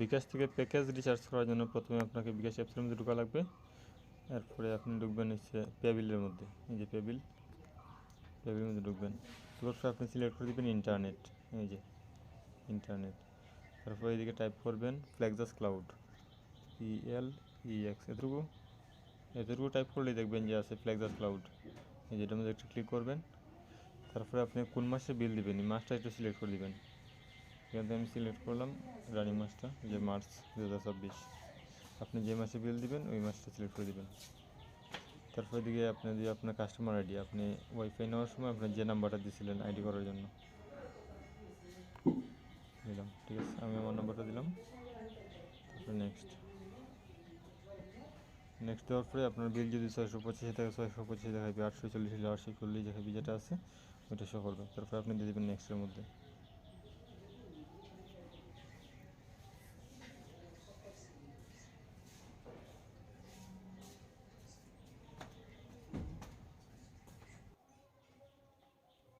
বিকাশ থেকে package recharge করার জন্য প্রথমে আপনাকে বিকাশ অ্যাপসের মধ্যে ঢোকা লাগবে। এরপরে আপনি ঢুকবেন হচ্ছে পেবিলের মধ্যে, এই যে পেবিলের মধ্যে ঢুকবেন। তারপর আপনি সিলেক্ট করে দেবেন ইন্টারনেট, এই যে ইন্টারনেট। তারপর এদিকে টাইপ করবেন ফ্লেক্সাস ক্লাউড, ELEX, এতটুকু টাইপ করলেই দেখবেন যে আছে ফ্লেক্সাস ক্লাউড। এই যেটার মধ্যে একটু ক্লিক করবেন। তারপরে আপনি কোন মাসে বিল দেবেন এই মাসটা একটু সিলেক্ট করে দেবেন। এখান থেকে আমি সিলেক্ট করলাম রানিং মাসটা, যে মার্চ 2024। আপনি যে মাসে বিল দিবেন ওই মাসটা সিলেক্ট করে দেবেন। তারপর এদিকে আপনি যদি আপনার কাস্টমার আইডি, আপনি ওয়াইফাই নেওয়ার সময় আপনার যে নাম্বারটা দিয়েছিলেন আইডি করার জন্য দিলাম, ঠিক আছে, আমি আমার নাম্বারটা দিলাম। তারপরে নেক্সট দেওয়ার পরে আপনার বিল যদি 625 থাকে 625 দেখাবে, 840 হলে 840 দেখাবে, যেটা আছে ওইটা শো করবে। তারপরে আপনি দিয়ে দেবেন নেক্সটের মধ্যে।